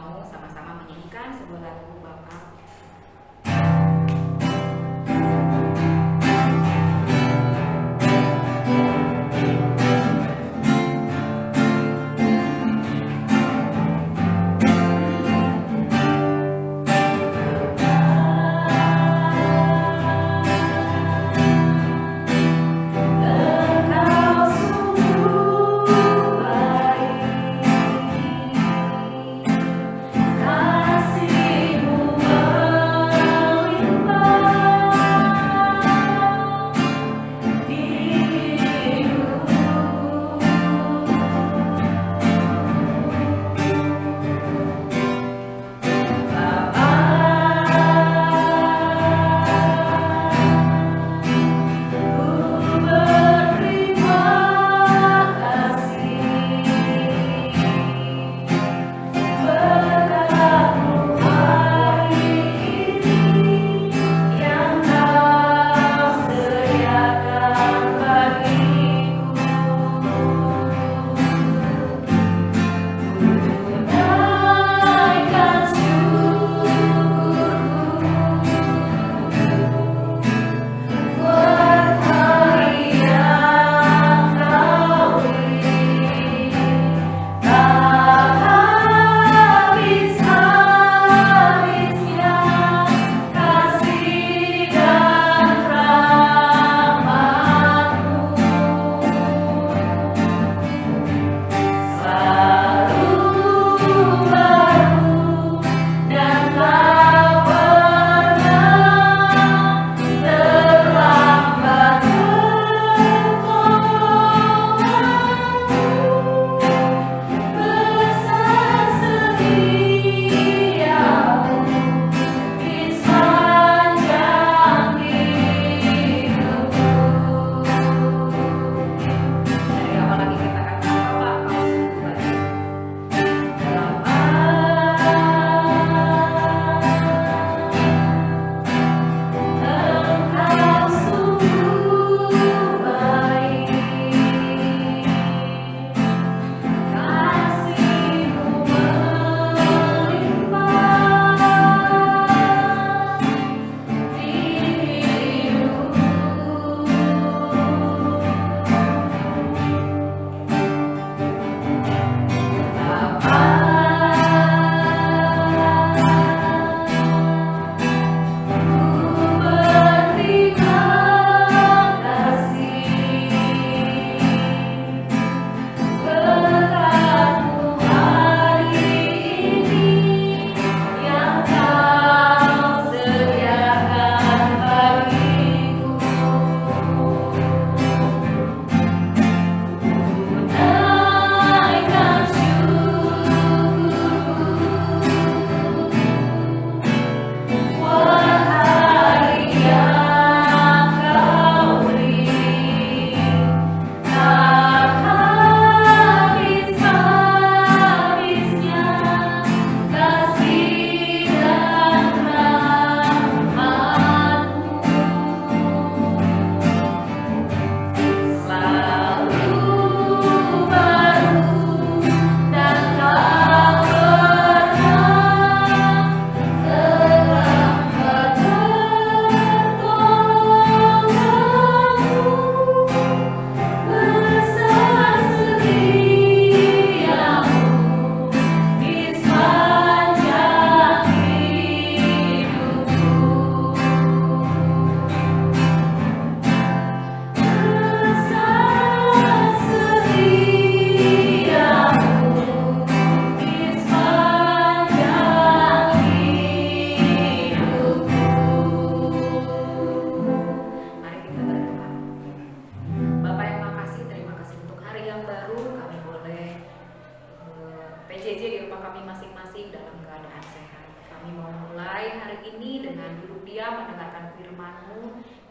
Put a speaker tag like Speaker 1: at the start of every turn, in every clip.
Speaker 1: mau sama-sama menyanyikan sebuah lagu Bapa.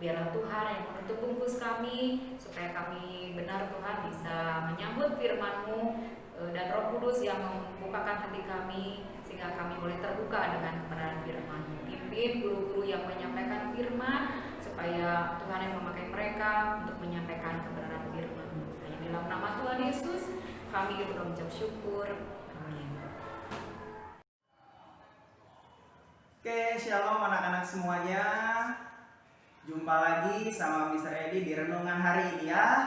Speaker 1: Biarlah Tuhan yang menutup bungkus kami, supaya kami benar Tuhan bisa menyambut firman-Mu, dan Roh Kudus yang membukakan hati kami, sehingga kami boleh terbuka dengan kebenaran firman-Mu. Pimpin guru-guru yang menyampaikan firman, supaya Tuhan yang memakai mereka untuk menyampaikan kebenaran firman-Mu. Hanya dalam nama Tuhan Yesus kami mengucap syukur. Amin.
Speaker 2: Oke, shalom anak-anak semuanya. Jumpa lagi sama Mr. Edi di renungan hari ini ya.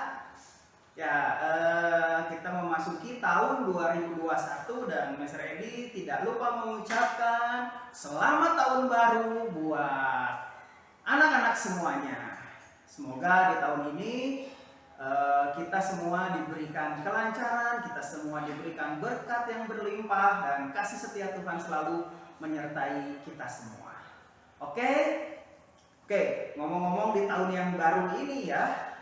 Speaker 2: Kita memasuki tahun 2021 dan Mr. Edi tidak lupa mengucapkan selamat tahun baru buat anak-anak semuanya. Semoga di tahun ini kita semua diberikan kelancaran, kita semua diberikan berkat yang berlimpah dan kasih setia Tuhan selalu menyertai kita semua. Oke, ngomong-ngomong di tahun yang baru ini ya,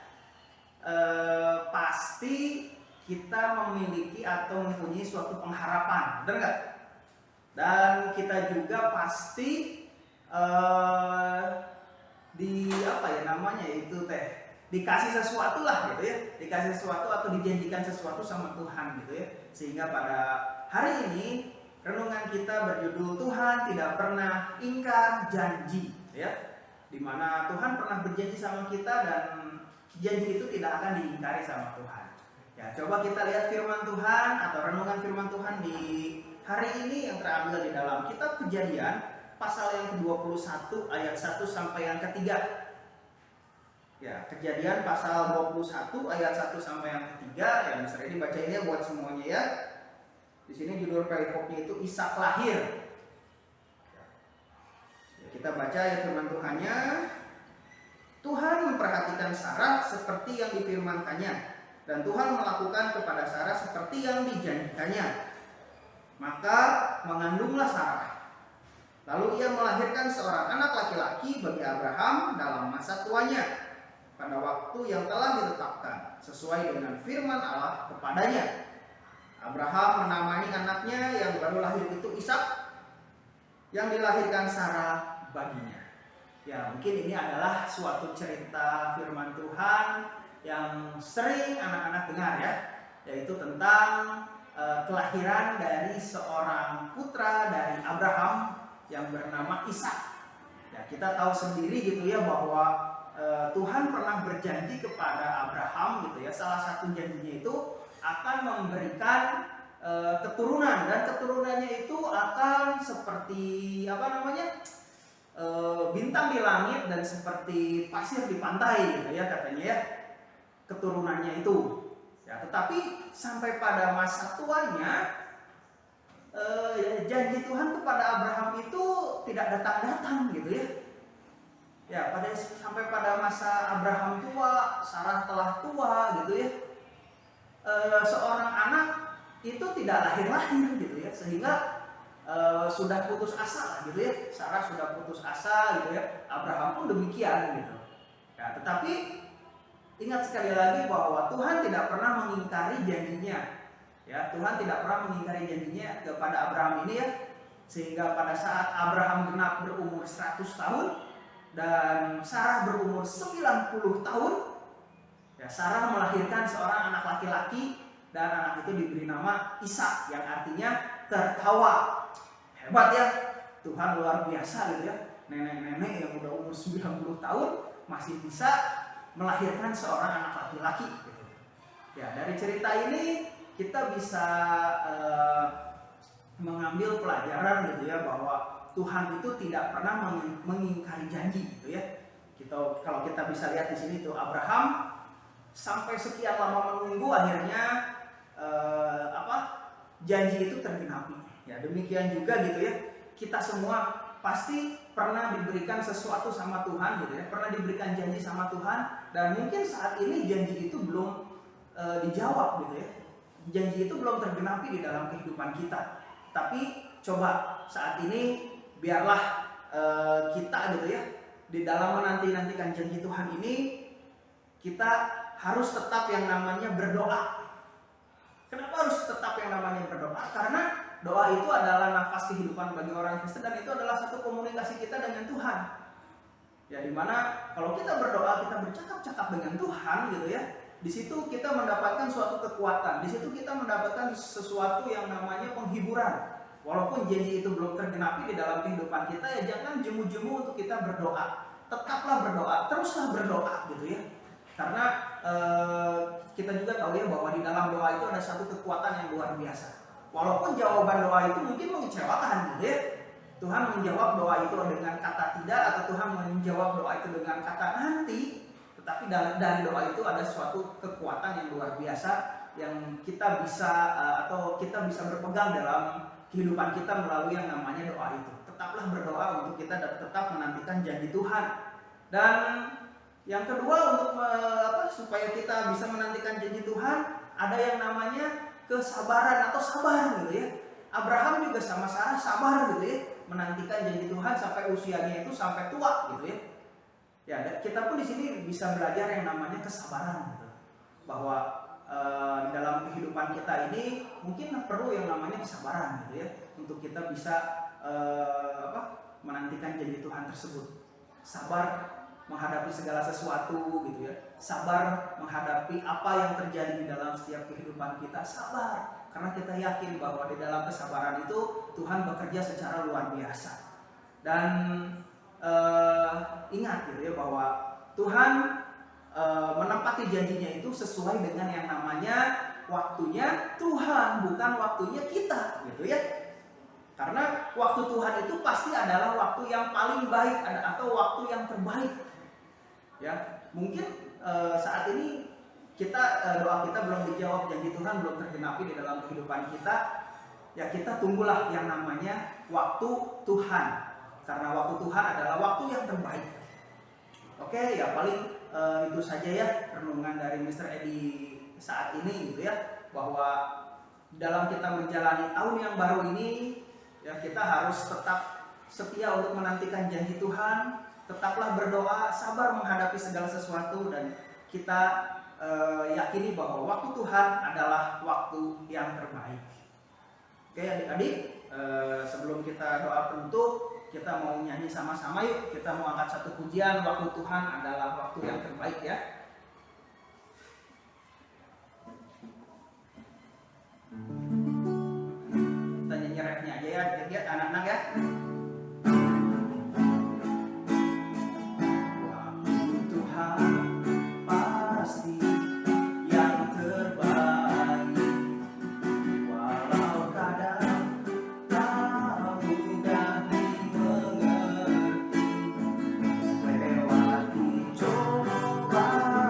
Speaker 2: pasti kita memiliki atau mempunyai suatu pengharapan, benar nggak? Dan kita juga pasti dikasih sesuatu lah gitu ya, dikasih sesuatu atau dijanjikan sesuatu sama Tuhan gitu ya, sehingga pada hari ini renungan kita berjudul Tuhan tidak pernah ingkar janji ya, dimana Tuhan pernah berjanji sama kita dan janji itu tidak akan diingkari sama Tuhan ya. Coba kita lihat firman Tuhan atau renungan firman Tuhan di hari ini yang terambil di dalam kitab Kejadian pasal yang ke-21 ayat 1 sampai yang ketiga ya. Kejadian pasal 21 ayat 1 sampai yang ketiga ya. Misalnya ini bacainnya buat semuanya ya. Di sini judul perikopnya itu Ishak lahir. Ya, kita baca ya firman Tuhannya. Tuhan memperhatikan Sarah seperti yang difirmankannya, dan Tuhan melakukan kepada Sarah seperti yang dijanjikannya. Maka mengandunglah Sarah. Lalu ia melahirkan seorang anak laki-laki bagi Abraham dalam masa tuanya, pada waktu yang telah ditetapkan sesuai dengan firman Allah kepadanya. Abraham menamai anaknya yang baru lahir itu Ishak, yang dilahirkan Sarah baginya. Ya, mungkin ini adalah suatu cerita firman Tuhan yang sering anak-anak dengar ya, yaitu tentang kelahiran dari seorang putra dari Abraham yang bernama Ishak. Ya, kita tahu sendiri gitu ya bahwa Tuhan pernah berjanji kepada Abraham gitu ya, salah satu janjinya itu akan memberikan keturunan, dan keturunannya itu akan seperti bintang di langit dan seperti pasir di pantai gitu ya, katanya ya, keturunannya itu ya. Tetapi sampai pada masa tuanya janji Tuhan kepada Abraham itu tidak datang-datang gitu ya. Ya, sampai pada masa Abraham tua, Sarah telah tua gitu ya, seorang anak itu tidak lahir-lahir gitu ya, sehingga sudah putus asa lah gitu ya. Sarah sudah putus asa gitu ya, Abraham pun demikian gitu ya. Tetapi ingat sekali lagi bahwa Tuhan tidak pernah mengingkari janjinya ya. Tuhan tidak pernah mengingkari janjinya kepada Abraham ini ya, sehingga pada saat Abraham genap berumur 100 tahun dan Sarah berumur 90 tahun ya, Sarah melahirkan seorang anak laki-laki, dan anak itu diberi nama Ishak yang artinya tertawa. Hebat ya, Tuhan luar biasa gitu ya. Nenek-nenek yang udah umur 90 tahun masih bisa melahirkan seorang anak laki-laki gitu. Ya, dari cerita ini kita bisa mengambil pelajaran gitu ya, bahwa Tuhan itu tidak pernah mengingkari janji gitu ya. Kalau kita bisa lihat di sini tuh, Abraham sampai sekian lama menunggu, akhirnya janji itu tergenapi. Ya, demikian juga gitu ya. Kita semua pasti pernah diberikan sesuatu sama Tuhan gitu ya, pernah diberikan janji sama Tuhan, dan mungkin saat ini janji itu belum dijawab gitu ya. Janji itu belum tergenapi di dalam kehidupan kita. Tapi coba saat ini biarlah kita gitu ya, di dalam menanti-nantikan janji Tuhan ini, kita harus tetap yang namanya berdoa. Kenapa harus tetap yang namanya berdoa? Karena doa itu adalah nafas kehidupan bagi orang Kristen, dan itu adalah satu komunikasi kita dengan Tuhan. Ya, dimana kalau kita berdoa, kita bercakap-cakap dengan Tuhan gitu ya, di situ kita mendapatkan suatu kekuatan, di situ kita mendapatkan sesuatu yang namanya penghiburan. Walaupun janji itu belum tergenapi di dalam kehidupan kita, ya jangan jemu-jemu untuk kita berdoa. Tetaplah berdoa, teruslah berdoa gitu ya. Karena kita juga tahu ya bahwa di dalam doa itu ada satu kekuatan yang luar biasa. Walaupun jawaban doa itu mungkin mengecewakan gitu ya. Tuhan menjawab doa itu dengan kata tidak, atau Tuhan menjawab doa itu dengan kata nanti. Tetapi dari doa itu ada suatu kekuatan yang luar biasa yang kita bisa atau kita bisa berpegang dalam kehidupan kita melalui yang namanya doa itu. Tetaplah berdoa untuk kita tetap menantikan janji Tuhan. Dan yang kedua, untuk supaya kita bisa menantikan janji Tuhan, ada yang namanya kesabaran atau sabar gitu ya. Abraham juga sama Sarah sabar gitu ya, menantikan janji Tuhan sampai usianya itu sampai tua gitu ya. Ya, kita pun di sini bisa belajar yang namanya kesabaran gitu. Bahwa dalam kehidupan kita ini mungkin perlu yang namanya kesabaran gitu ya, untuk kita bisa menantikan janji Tuhan tersebut. Sabar menghadapi segala sesuatu gitu ya. Sabar menghadapi apa yang terjadi di dalam setiap kehidupan kita. Sabar karena kita yakin bahwa di dalam kesabaran itu Tuhan bekerja secara luar biasa. Dan ingat gitu ya, bahwa Tuhan menepati janjinya itu sesuai dengan yang namanya waktunya Tuhan, bukan waktunya kita gitu ya. Karena waktu Tuhan itu pasti adalah waktu yang paling baik atau waktu yang terbaik. Ya, mungkin saat ini doa kita belum dijawab, janji Tuhan belum tergenapi di dalam kehidupan kita. Ya, kita tunggulah yang namanya waktu Tuhan. Karena waktu Tuhan adalah waktu yang terbaik. Oke, ya paling itu saja ya renungan dari Mr. Edi saat ini gitu ya, bahwa dalam kita menjalani tahun yang baru ini ya, kita harus tetap setia untuk menantikan janji Tuhan, tetaplah berdoa, sabar menghadapi segala sesuatu, dan kita yakini bahwa waktu Tuhan adalah waktu yang terbaik. Oke adik-adik, sebelum kita doa penutup, kita mau nyanyi sama-sama yuk. Kita mau angkat satu pujian, waktu Tuhan adalah waktu yang terbaik ya. Kita nyanyi refnya aja ya, lihat anak-anak ya. Waktu Tuhan pasti yang terbaik, walau kadang tak mudah dimengerti, lewati cobaan,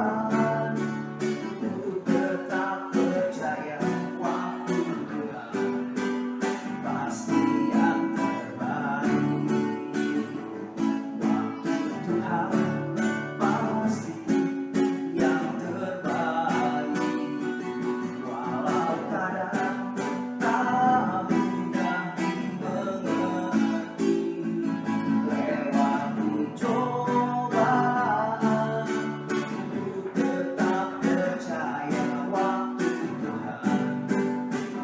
Speaker 2: ku tetap percaya waktu Tuhan pasti yang terbaik. Waktu Tuhan pasti yang terbaik, walau kadang tak mudah dimengerti, lewati cobaan, ku tetap percaya waktu Tuhan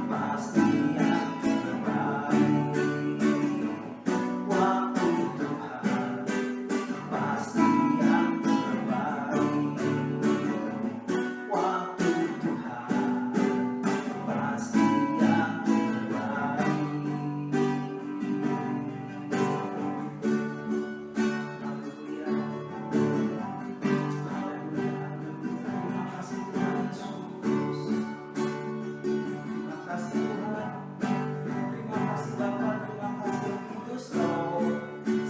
Speaker 2: pasti yang terbaik. Waktu Tuhan pasti yang terbaik. Waktu Tuhan pasti yang terbaik. Haleluya. Haleluya. Terima kasih Tuhan Yesus. Terima kasih Tuhan. Terima kasih Bapa, terima kasih Roh Kudus.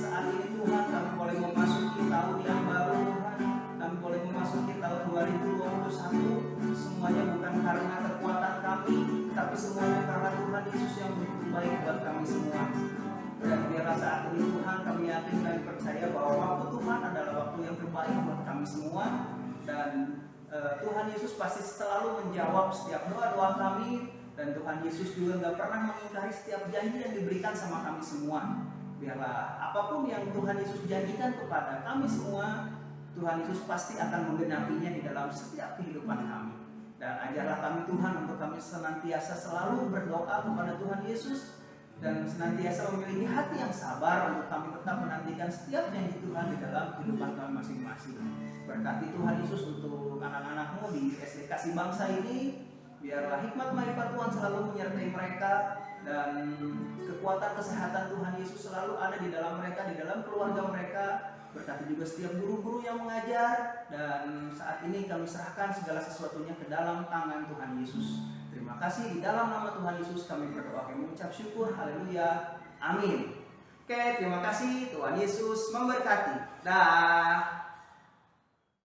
Speaker 2: Saat ini Tuhan, kami boleh memasuki tahun yang baru Tuhan. Kami boleh memasuki tahun 2021. Semuanya bukan karena kekuatan kami, tapi semuanya karena Tuhan Yesus yang begitu baik buat kami semua. Dan biarlah saat ini Tuhan, kami yakin dan percaya bahwa waktu Tuhan adalah waktu yang terbaik buat kami semua. Dan Tuhan Yesus pasti selalu menjawab setiap doa-doa kami. Dan Tuhan Yesus juga gak pernah mengingkari setiap janji yang diberikan sama kami semua. Biarlah apapun yang Tuhan Yesus janjikan kepada kami semua, Tuhan Yesus pasti akan menggenapinya di dalam setiap kehidupan kami. Dan ajarlah kami Tuhan untuk kami senantiasa selalu berdoa kepada Tuhan Yesus, dan senantiasa memiliki hati yang sabar untuk kami tetap menantikan setiap janji Tuhan di dalam kehidupan kami masing-masing. Berkati Tuhan Yesus untuk anak-anak-Mu di SD Kasih Bangsa ini. Biarlah hikmat marifat Tuhan selalu menyertai mereka, dan kekuatan kesehatan Tuhan Yesus selalu ada di dalam mereka, di dalam keluarga mereka. Berkati juga setiap guru-guru yang mengajar, dan saat ini kami serahkan segala sesuatunya ke dalam tangan Tuhan Yesus. Terima kasih, di dalam nama Tuhan Yesus kami berdoa, kami mengucap syukur. Haleluya, amin. Oke, terima kasih. Tuhan Yesus memberkati. Dah.